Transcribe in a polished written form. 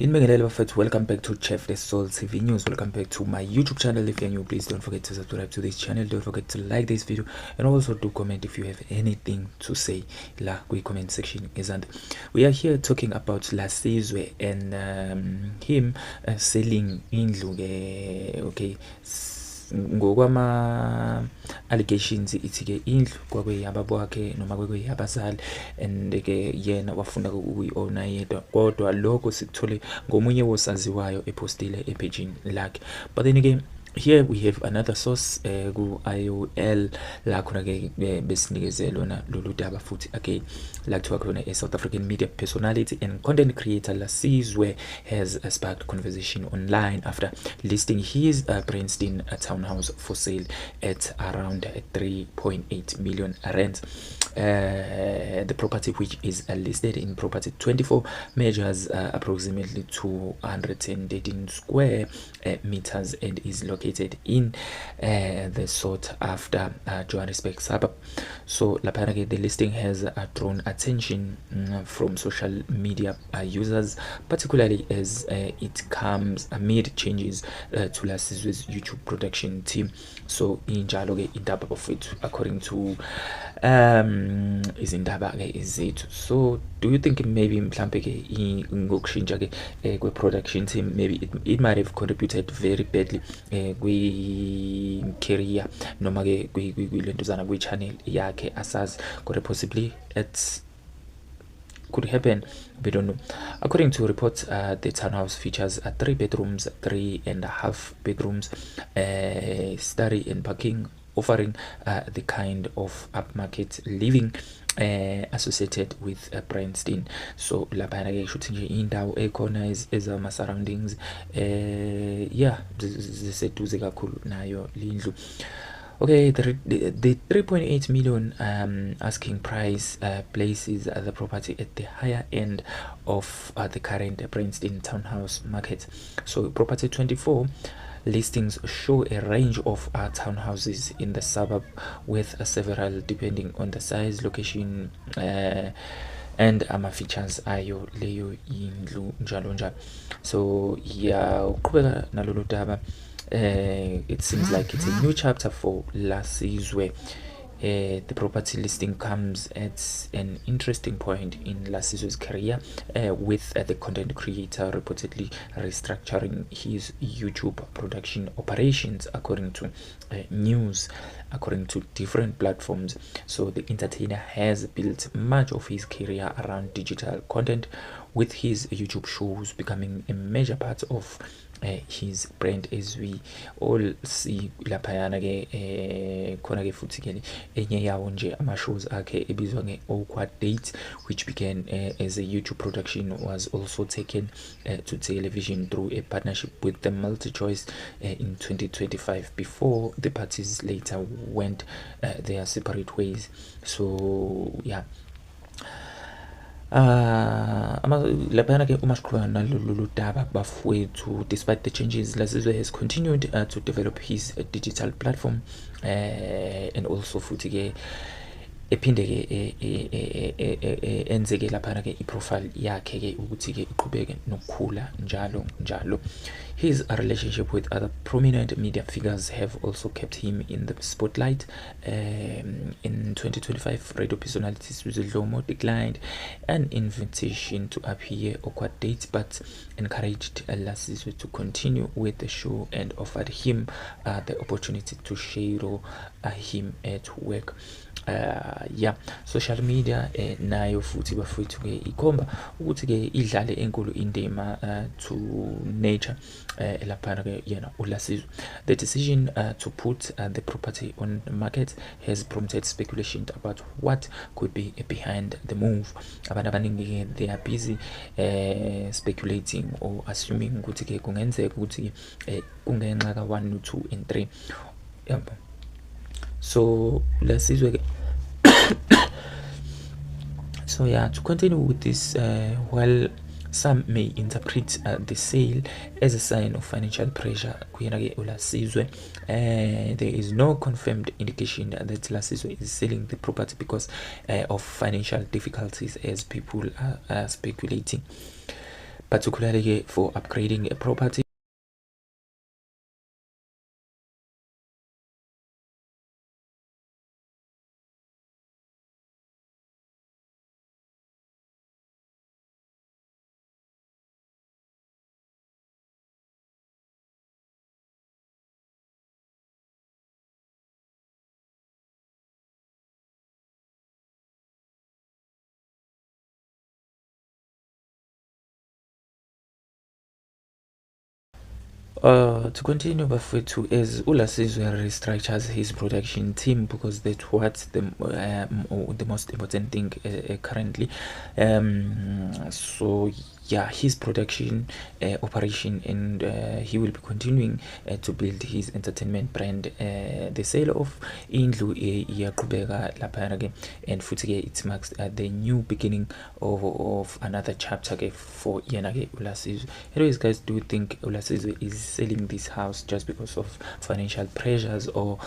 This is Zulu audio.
Inbingelele bafethu, welcome back to Chef the Soul TV News. Welcome back to my YouTube channel. If you're new, please don't forget to subscribe to this channel. Don't forget to like this video and also do comment if you have anything to say la comment section. Isn't we are here talking about Lasizwe and him selling indlu okay. Ngokwama allegations ithi ke indlu kwakuyababo wakhe noma kwakuyabazali and ke yena wafuna ukuyiona yedwa, kodwa lokho sikuthole ngomunye wosaziwayo epostile epagini lakhe. But then again, here we have another source ku IOL la khona ke besinikezelwa na lolu daba futhi again la kuthiwa khona a South African media personality and content creator Lasizwe has sparked conversation online after listing his Bryanston townhouse for sale at around 3.8 million rand. The property, which is listed in property 24, measures approximately 213 square meters and is located in the sought after Johannesburg suburb. So apparently the listing has drawn attention from social media users, particularly as it comes amid changes to Lasizwe's YouTube production team. So injalo ke indaba bafethu, according to izindaba ke izethu. So do you think maybe mhlambe ke ngokushintsha ke kwe production team, maybe it might have contributed very badly kwi career noma ke kwilentuzana kwi channel yakhe asazi, could possibly it could happen, we don't know. According to reports, the townhouse features 3 bedrooms, 3.5 bedrooms, study and parking, offering the kind of upmarket living associated with Bryanston. So lapha ke shooting nje indawo ekhona ezama surroundings yeah ziseduze kakhulu nayo lindlu. Okay, the 3.8 million asking price places the property at the higher end of the current Bryanston townhouse market. So property 24 listings show a range of townhouses in the suburb with several depending on the size, location and features ayo leyo indlu njalo njalo. So yeah, uqhubeka nalolu daba. It seems like it's a new chapter for Lasizwe. The property listing comes at an interesting point in Lasizwe's career, with the content creator reportedly restructuring his YouTube production operations, according to news, according to different platforms. So the entertainer has built much of his career around digital content, with his YouTube shows becoming a major part of his brand, as we all see laphayana ke khona ke futhi ke enye yawo nje ama-shows akhe ebizwa nge-Awkward Date, which began as a YouTube production, was also taken to television through a partnership with the MultiChoice in 2025 before the parties later went their separate ways. So yeah, laphana ke uma siqhubeka nalolu daba bafowethu, despite the changes, Lasizwe has continued to develop his digital platform and also futhi ke ephinde ke enze ke laphana ke iprofile yakhe ke ukuthi ke iqhubeke nokukhula njalo njalo. His relationship with other prominent media figures have also kept him in the spotlight. In 2025, radio personality Suzy Dlomo declined an invitation to appear Awkward Date, but encouraged Lasizwe to continue with the show and offered him the opportunity to share him at work. Yeah, social media nayo futhi bafethu ke ikhomba ukuthi ke idlale enkulu indima to nature laphana ke yena uLasizwe. The decision to put the property on the market has prompted speculation about what could be behind the move. Abantu abaningi they are busy speculating or assuming ukuthi ke kungenzeka ukuthi kungenxa ka 1 no 2 and 3. Yebo. So Lasizwe so yeah, to continue with this, while some may interpret the sale as a sign of financial pressure kuyena ke uLasizwe, there is no confirmed indication that Lasizwe is selling the property because of financial difficulties, as people are speculating. particularly for upgrading a property. To continue bafowethu, as uLasizwe restructures his production team, because that's what's the most important thing currently. So yeah, his production operation, and he will be continuing to build his entertainment brand. The sale of indlu iyaqhubeka laphana ke, and futhi ke it marks the new beginning of another chapter ke for yena ke uLasizwe. Anyways guys, do you think uLasizwe is selling this house just because of financial pressures, or